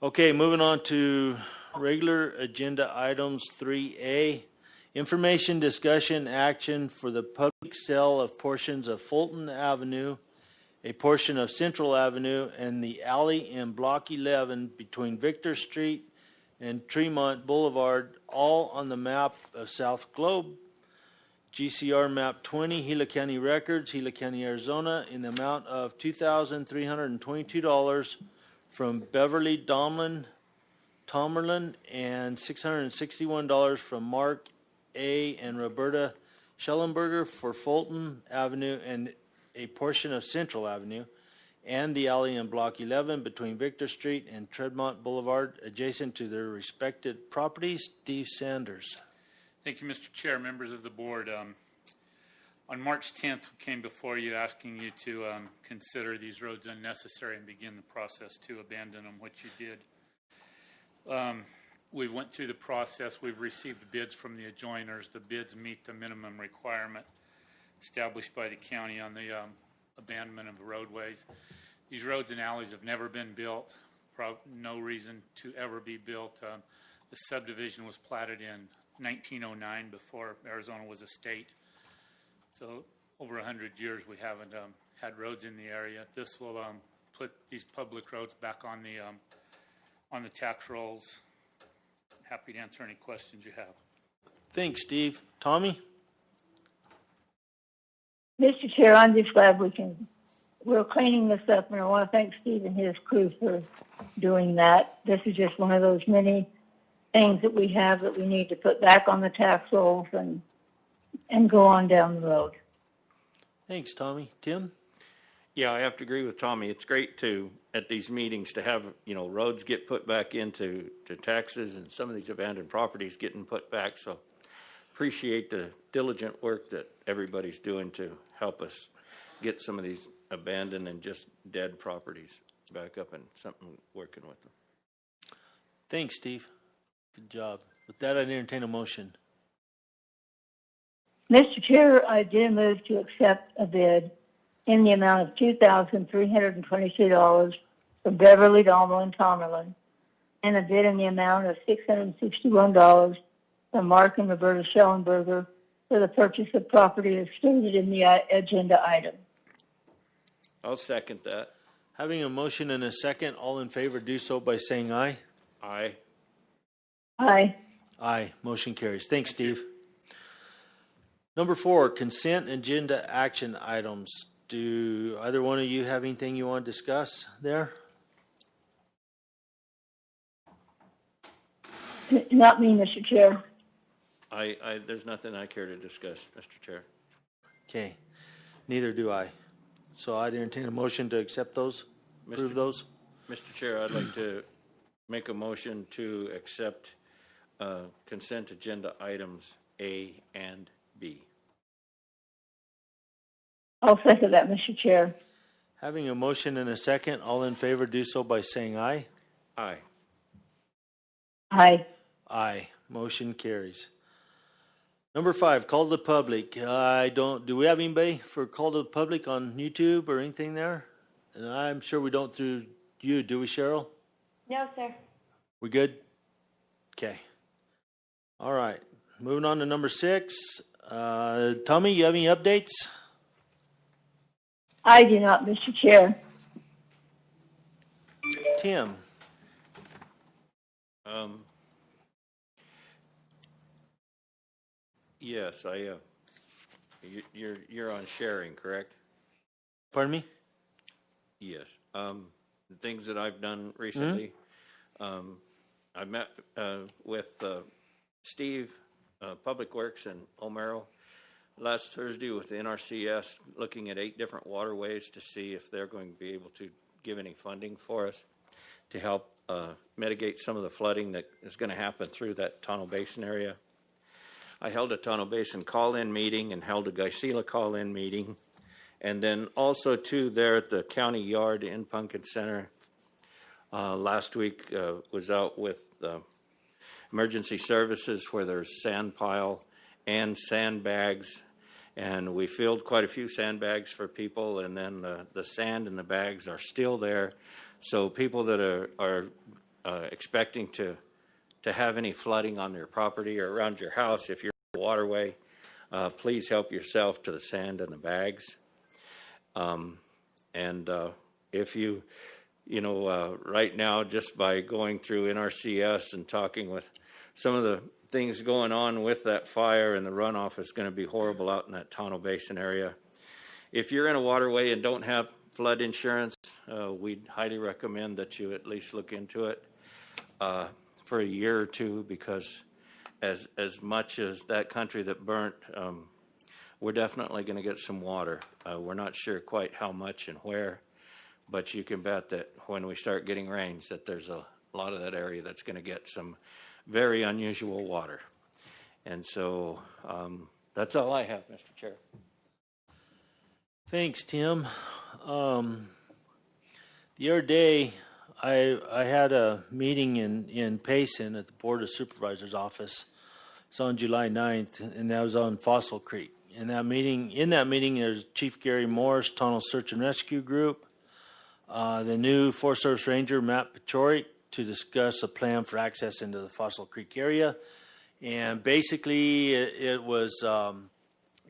Okay, moving on to regular agenda items 3A. Information, discussion, action for the public sale of portions of Fulton Avenue, a portion of Central Avenue, and the alley in Block 11 between Victor Street and Tremont Boulevard, all on the map of South Globe, GCR map 20, Gila County Records, Gila County, Arizona, in the amount of $2,322 from Beverly Tomerlin and $661 from Mark A. and Roberta Schellenberger for Fulton Avenue and a portion of Central Avenue, and the alley in Block 11 between Victor Street and Tremont Boulevard, adjacent to their respective properties. Steve Sanders. Thank you, Mr. Chair, members of the board. On March 10th, we came before you asking you to consider these roads unnecessary and begin the process to abandon them, which you did. We went through the process. We've received bids from the adjoiners. The bids meet the minimum requirement established by the county on the abandonment of the roadways. These roads and alleys have never been built, no reason to ever be built. The subdivision was platted in 1909 before Arizona was a state. So over 100 years we haven't had roads in the area. This will put these public roads back on the tax rolls. Happy to answer any questions you have. Thanks, Steve. Tommy? Mr. Chair, I'm just glad we're cleaning this up, and I want to thank Steve and his crew for doing that. This is just one of those many things that we have that we need to put back on the tax rolls and go on down the road. Thanks, Tommy. Tim? Yeah, I have to agree with Tommy. It's great to, at these meetings, to have, roads get put back into taxes and some of these abandoned properties getting put back. So appreciate the diligent work that everybody's doing to help us get some of these abandoned and just dead properties back up and something working with them. Thanks, Steve. Good job. With that, I entertain a motion. Mr. Chair, I do move to accept a bid in the amount of $2,322 from Beverly Dahlman and Tomerlin, and a bid in the amount of $661 from Mark and Roberta Schellenberger for the purchase of property as stated in the agenda item. I'll second that. Having a motion and a second, all in favor do so by saying aye. Aye. Aye. Aye. Motion carries. Thanks, Steve. Number 4, consent agenda action items. Do either one of you have anything you want to discuss there? Not me, Mr. Chair. There's nothing I care to discuss, Mr. Chair. Okay. Neither do I. So I'd entertain a motion to accept those, approve those. Mr. Chair, I'd like to make a motion to accept consent agenda items A and B. I'll second that, Mr. Chair. Having a motion and a second, all in favor do so by saying aye. Aye. Aye. Aye. Motion carries. Number 5, call to the public. Do we have anybody for call to the public on YouTube or anything there? And I'm sure we don't through you, do we, Cheryl? No, sir. We good? Okay. All right. Moving on to number 6. Tommy, you have any updates? I do not, Mr. Chair. Tim? Yes, you're on sharing, correct? Pardon me? Yes. The things that I've done recently, I met with Steve, Public Works, and Omero last Thursday with the NRCS, looking at 8 different waterways to see if they're going to be able to give any funding for us to help mitigate some of the flooding that is going to happen through that Tunnel Basin area. I held a Tunnel Basin call-in meeting and held a Gila call-in meeting. And then also, too, there at the county yard in Pumpkin Center, last week was out with emergency services where there's sand pile and sandbags. And we filled quite a few sandbags for people, and then the sand and the bags are still there. So people that are expecting to have any flooding on their property or around your house, if you're in the waterway, please help yourself to the sand and the bags. If you right now, just by going through NRCS and talking with some of the things going on with that fire, and the runoff is going to be horrible out in that Tunnel Basin area. If you're in a waterway and don't have flood insurance, we'd highly recommend that you at least look into it for a year or two, because as much as that country that burnt, we're definitely going to get some water. We're not sure quite how much and where, but you can bet that when we start getting rains, that there's a lot of that area that's going to get some very unusual water. And so that's all I have, Mr. Chair. Thanks, Tim. The other day, I had a meeting in Payson at the Board of Supervisors office. It's on July 9th, and that was on Fossil Creek. In that meeting, there's Chief Gary Morris, Tunnel Search and Rescue Group, the new Forest Service Ranger, Matt Pachorik, to discuss a plan for access into the Fossil Creek area. And basically, it was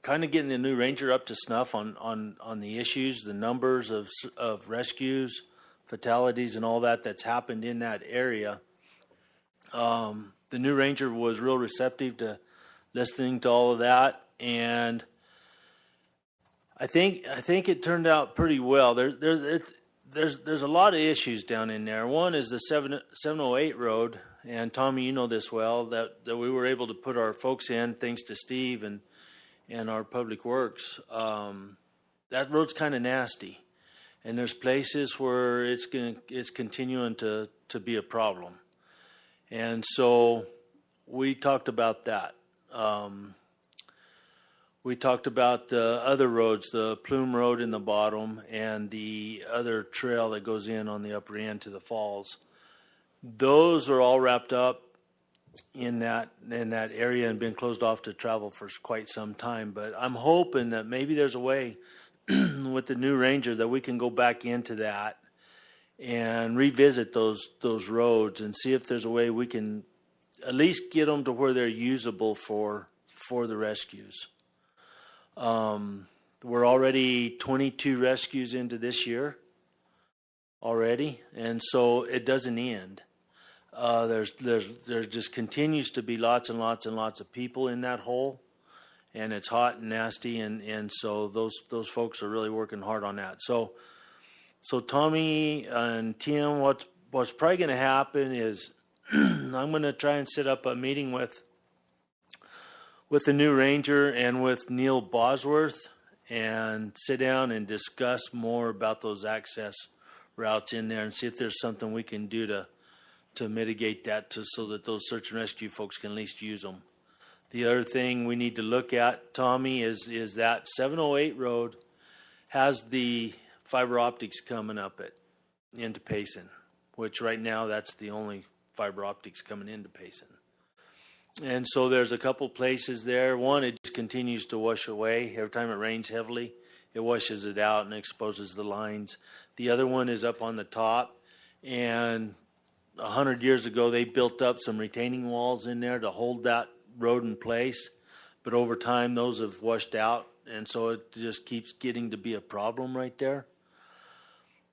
kind of getting the new ranger up to snuff on the issues, the numbers of rescues, fatalities, and all that's happened in that area. The new ranger was real receptive to listening to all of that, and I think it turned out pretty well. There's a lot of issues down in there. One is the 708 road, and Tommy, you know this well, that we were able to put our folks in thanks to Steve and our public works. That road's kind of nasty, and there's places where it's continuing to be a problem, and so we talked about that. We talked about the other roads, the Plume Road in the bottom and the other trail that goes in on the upper end to the falls. Those are all wrapped up in that area and been closed off to travel for quite some time. But I'm hoping that maybe there's a way with the new Ranger that we can go back into that and revisit those roads and see if there's a way we can at least get them to where they're usable for the rescues. We're already 22 rescues into this year already, and so it doesn't end. There just continues to be lots and lots and lots of people in that hole, and it's hot and nasty, and so those folks are really working hard on that. So Tommy and Tim, what's probably going to happen is I'm going to try and set up a meeting with the new Ranger and with Neil Bosworth and sit down and discuss more about those access routes in there and see if there's something we can do to mitigate that so that those search and rescue folks can at least use them. The other thing we need to look at, Tommy, is that 708 road has the fiber optics coming up into Payson, which right now that's the only fiber optics coming into Payson. And so there's a couple places there. One, it just continues to wash away. Every time it rains heavily, it washes it out and exposes the lines. The other one is up on the top. And 100 years ago, they built up some retaining walls in there to hold that road in place. But over time, those have washed out. And so it just keeps getting to be a problem right there.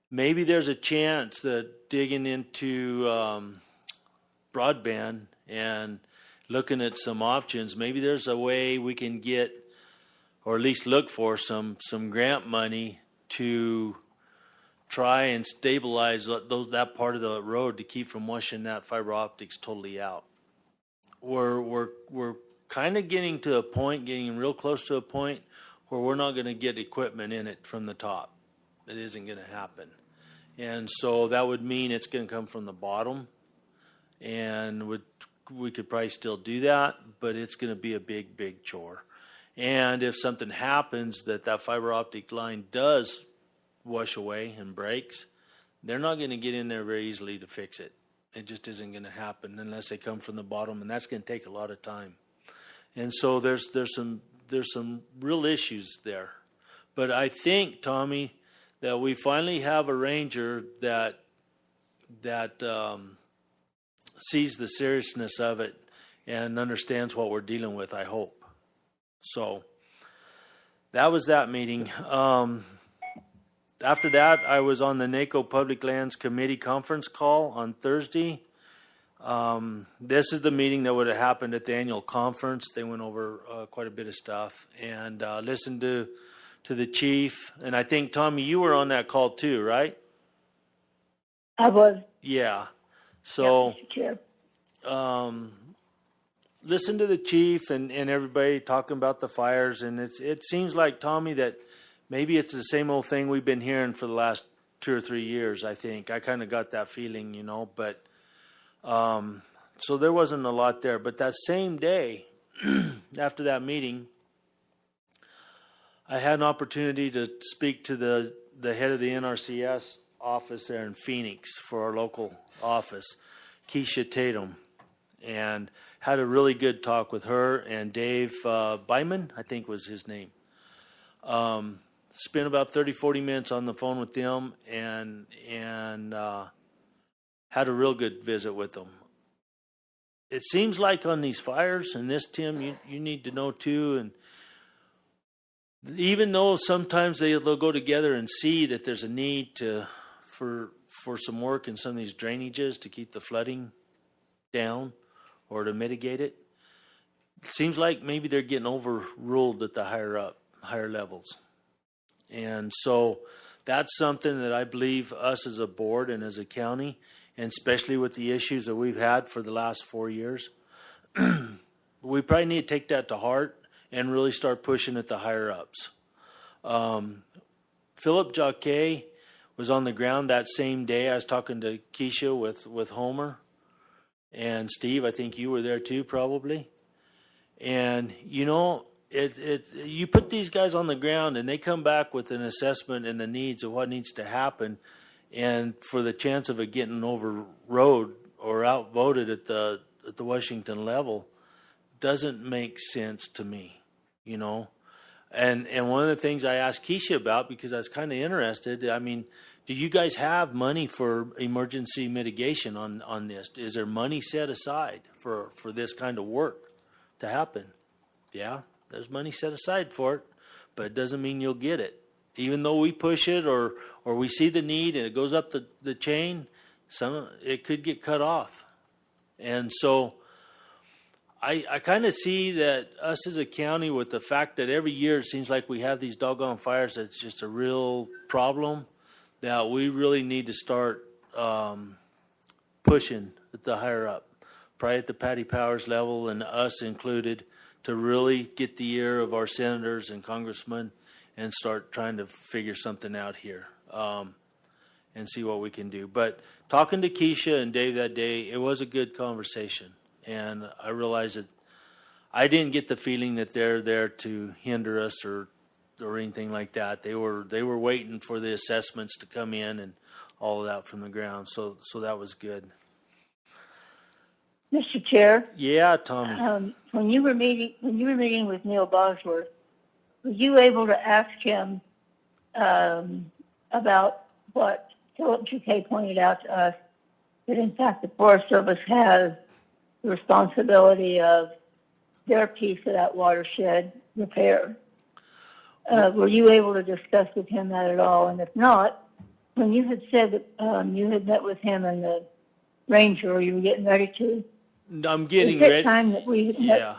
Maybe there's a chance that digging into broadband and looking at some options, maybe there's a way we can get, or at least look for some grant money to try and stabilize that part of the road to keep from washing that fiber optics totally out. We're kind of getting real close to a point where we're not going to get equipment in it from the top. It isn't going to happen. And so that would mean it's going to come from the bottom, and we could probably still do that, but it's going to be a big, big chore. And if something happens that fiber optic line does wash away and breaks, they're not going to get in there very easily to fix it. It just isn't going to happen unless they come from the bottom, and that's going to take a lot of time. And so there's some real issues there. But I think, Tommy, that we finally have a Ranger that sees the seriousness of it and understands what we're dealing with, I hope. So that was that meeting. After that, I was on the NACO Public Lands Committee conference call on Thursday. This is the meeting that would have happened at the annual conference. They went over quite a bit of stuff and listened to the chief. And I think, Tommy, you were on that call too, right? I was. Yeah. So, Yeah, Mr. Chair. Listen to the chief and everybody talking about the fires, and it seems like, Tommy, that maybe it's the same old thing we've been hearing for the last 2 or 3 years. I think I kind of got that feeling, but so there wasn't a lot there. But that same day, after that meeting, I had an opportunity to speak to the head of the NRCS office there in Phoenix for our local office, Keisha Tatum, and had a really good talk with her and Dave Byman, I think was his name. Spent about 30-40 minutes on the phone with them and had a real good visit with them. It seems like on these fires, and this, Tim, you need to know too, and even though sometimes they'll go together and see that there's a need for some work in some of these drainages to keep the flooding down or to mitigate it, it seems like maybe they're getting overruled at the higher levels. And so that's something that I believe us as a board and as a county, and especially with the issues that we've had for the last 4 years, we probably need to take that to heart and really start pushing at the higher ups. Philip Jacquet was on the ground that same day. I was talking to Keisha with Homer and Steve. I think you were there too, probably. And you know, you put these guys on the ground and they come back with an assessment and the needs of what needs to happen, and for the chance of it getting overrode or outvoted at the Washington level doesn't make sense to me, you know. And one of the things I asked Keisha about, because I was kind of interested, I mean, do you guys have money for emergency mitigation on this? Is there money set aside for this kind of work to happen? Yeah, there's money set aside for it, but it doesn't mean you'll get it. Even though we push it or we see the need and it goes up the chain, it could get cut off. And so I kind of see that us as a county, with the fact that every year it seems like we have these doggone fires, that's just a real problem, that we really need to start pushing at the higher up, probably at the Patty Powers level and us included, to really get the ear of our senators and congressmen and start trying to figure something out here and see what we can do. But talking to Keisha and Dave that day, it was a good conversation. And I realized that I didn't get the feeling that they're there to hinder us or anything like that. They were waiting for the assessments to come in and all of that from the ground. So that was good. Mr. Chair, Yeah, Tommy. when you were meeting with Neil Bosworth, were you able to ask him about what Philip Duque pointed out to us, that in fact the Forest Service has the responsibility of their piece of that watershed repair? Were you able to discuss with him that at all? And if not, when you had said that you had met with him and the ranger, or you were getting ready to, I'm getting is it ready. time that we had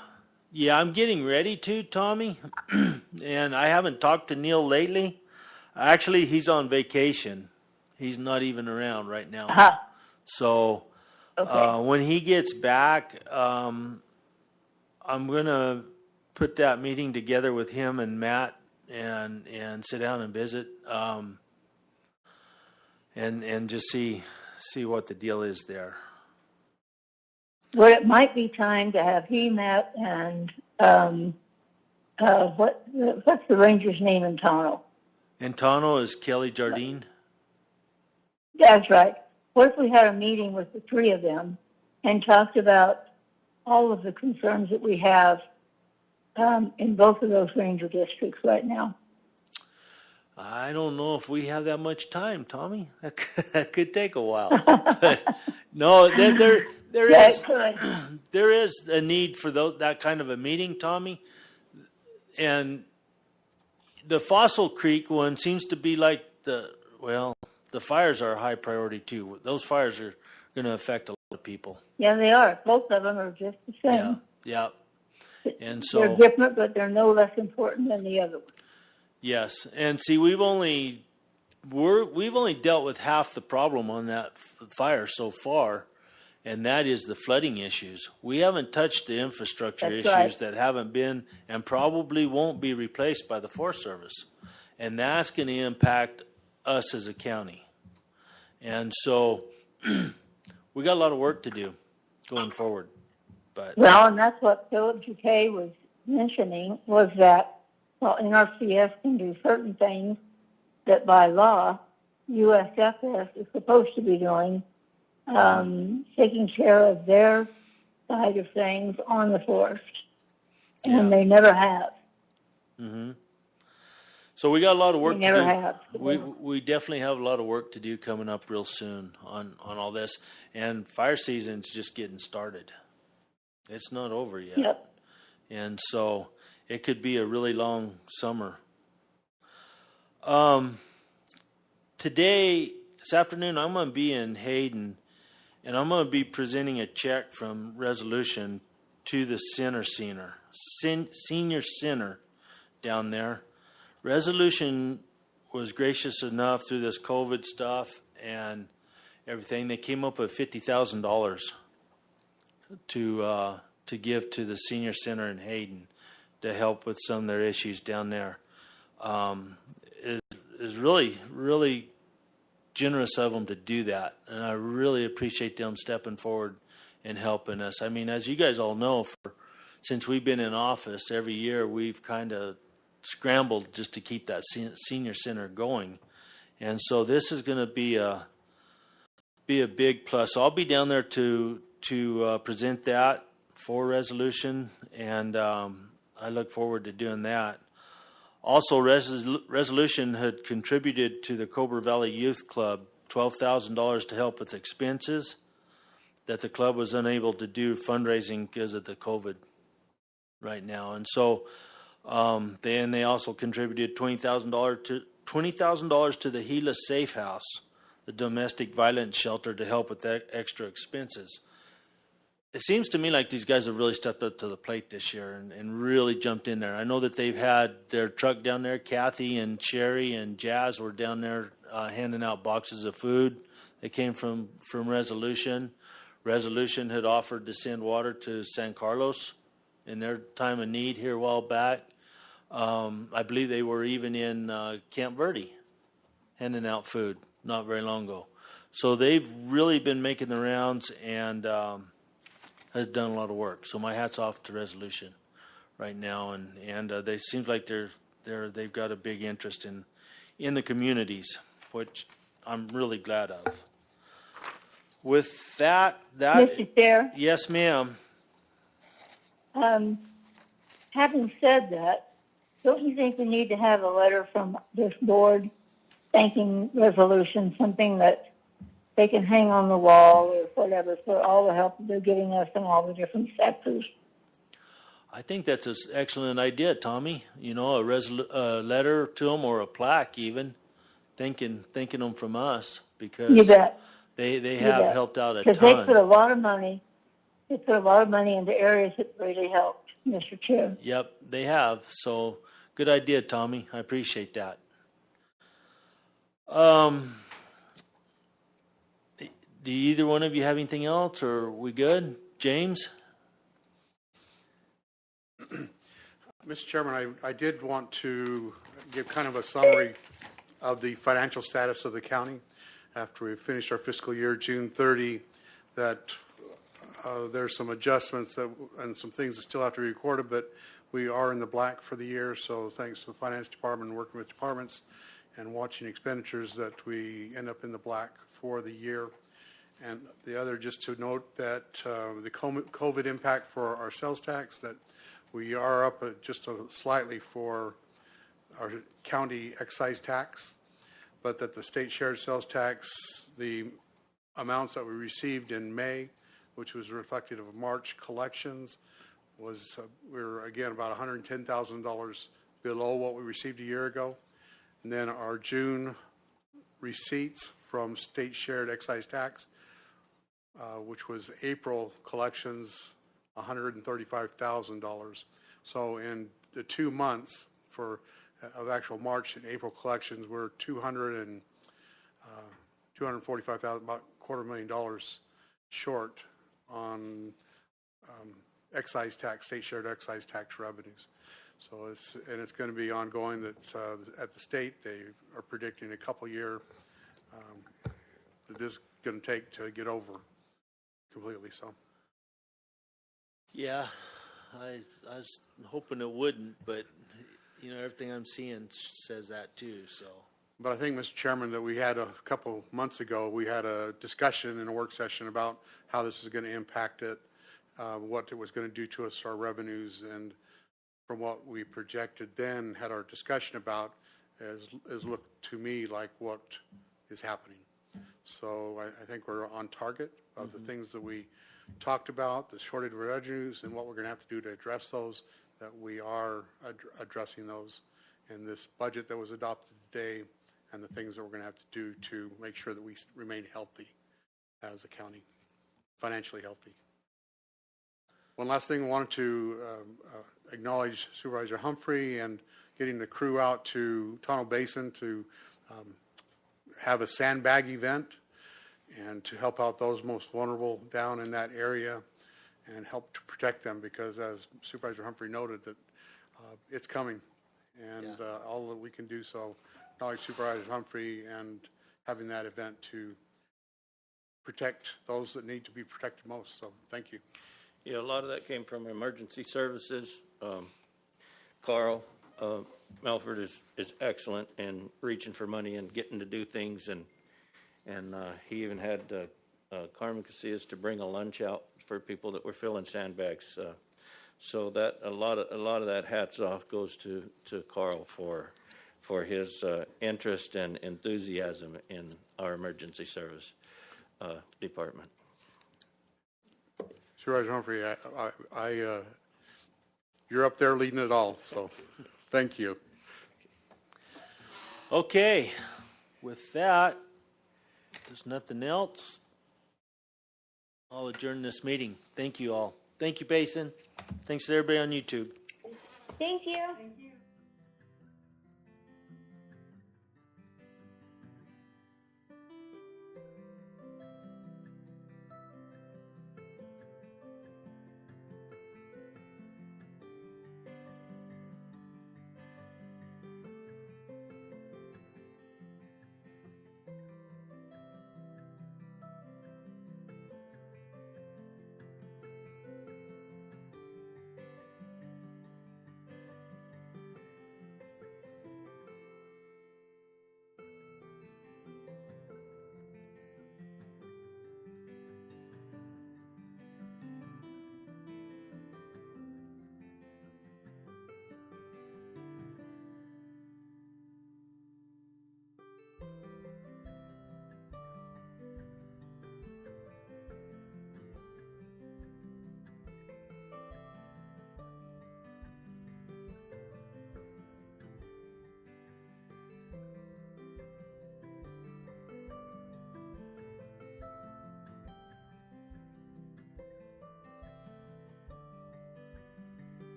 Yeah, I'm getting ready to, Tommy. And I haven't talked to Neil lately. Actually, he's on vacation. He's not even around right now. Aha. So Okay. when he gets back, I'm going to put that meeting together with him and Matt and sit down and visit and just see what the deal is there. Well, it might be time to have he, Matt, and what's the ranger's name in Tono? And Tano is Kelly Jardine. That's right. What if we had a meeting with the three of them and talked about all of the concerns that we have in both of those ranger districts right now? I don't know if we have that much time, Tommy. That could take a while. But no, there is a need for that kind of a meeting, Tommy. And the Fossil Creek one seems to be like the fires are a high priority too. Those fires are going to affect a lot of people. Yeah, they are. Both of them are just the same. Yeah. And so they're different, but they're no less important than the other one. Yes, and see, we've only dealt with half the problem on that fire so far, and that is the flooding issues. We haven't touched the infrastructure That's issues right. that haven't been and probably won't be replaced by the Forest Service, and that's going to impact us as a county. And so we got a lot of work to do going forward. But Well, and that's what Philip Duque was mentioning, was that, well, NRCS can do certain things that by law USFS is supposed to be doing, taking care of their side of things on the forest, and they never have. Mm-hmm. So we got a lot of work They never to do. have. We definitely have a lot of work to do coming up real soon on all this. And fire season's just getting started. It's not over yet. Yep. And so it could be a really long summer. This afternoon, I'm going to be in Hayden, and I'm going to be presenting a check from Resolution to the senior center down there. Resolution was gracious enough through this COVID stuff and everything. They came up with $50,000 to give to the senior center in Hayden to help with some of their issues down there. It is really, really generous of them to do that, and I really appreciate them stepping forward and helping us. I mean, as you guys all know, since we've been in office, every year we've kind of scrambled just to keep that senior center going, and so this is going to be a big plus. I'll be down there to present that for resolution, and I look forward to doing that. Also, resolution had contributed to the Cobra Valley Youth Club $12,000 to help with expenses that the club was unable to do fundraising because of the COVID right now. And so then they also contributed $20,000 to the Gila Safe House, the domestic violence shelter, to help with that extra expenses. It seems to me like these guys have really stepped up to the plate this year and really jumped in there. I know that they've had their truck down there. Kathy and Sherry and Jazz were down there handing out boxes of food that came from Resolution. Resolution had offered to send water to San Carlos in their time of need here a while back. I believe they were even in Camp Verde handing out food not very long ago. So they've really been making the rounds and has done a lot of work. So my hat's off to Resolution right now, and they seems like they've got a big interest in the communities, which I'm really glad of. With that, Mr. Chair, yes, ma'am. having said that, don't you think we need to have a letter from this board thanking Resolution, something that they can hang on the wall or whatever, for all the help they're giving us in all the different sectors? I think that's an excellent idea, Tommy. You know, a letter to them or a plaque even, thanking them from us, because You bet. they You have bet. helped out a Because they put ton. a lot of money. They put a lot of money into areas that really helped, Mr. Chair. Yep, they have. So good idea, Tommy. I appreciate that. Do either one of you have anything else, or are we good? James? Mr. Chairman, I did want to give kind of a summary of the financial status of the county after we finished our fiscal year June 30, that there's some adjustments and some things that still have to be recorded, but we are in the black for the year. So thanks to the finance department, working with departments and watching expenditures, that we end up in the black for the year. And the other, just to note that the COVID impact for our sales tax, that we are up just slightly for our county excise tax, but that the state shared sales tax, the amounts that we received in May, which was reflective of March collections, was we're again about $110,000 below what we received a year ago. And then our June receipts from state shared excise tax, which was April collections, $135,000. So in the 2 months of actual March and April collections, we're $245,000, about $250,000 short on excise tax, state shared excise tax revenues. So it's going to be ongoing. That at the state, they are predicting a couple year that this is going to take to get over completely. So Yeah, I was hoping it wouldn't, but you know, everything I'm seeing says that too. So, but I think, Mr. Chairman, that we had a couple months ago, we had a discussion in a work session about how this is going to impact it, what it was going to do to us, our revenues, and from what we projected then, had our discussion about, has looked to me like what is happening. So I think we're on target of the things that we talked about, the shortage of revenues and what we're going to have to do to address those, that we are addressing those in this budget that was adopted today, and the things that we're going to have to do to make sure that we remain healthy as a county, financially healthy. One last thing, I wanted to acknowledge Supervisor Humphrey and getting the crew out to Tonto Basin to have a sandbag event and to help out those most vulnerable down in that area and help to protect them, because as Supervisor Humphrey noted, that it's coming, and all that we can do so, acknowledge Supervisor Humphrey and having that event to protect those that need to be protected most. So thank you. Yeah, a lot of that came from emergency services. Carl Melford is excellent in reaching for money and getting to do things, and he even had Carmen Casillas to bring a lunch out for people that were filling sandbags. So that a lot of that hats off goes to Carl for his interest and enthusiasm in our emergency service department. Supervisor Humphrey, you're up there leading it all, so thank you. Okay, with that, if there's nothing else, I'll adjourn this meeting. Thank you all. Thank you, Basin. Thanks to everybody on YouTube. Thank you.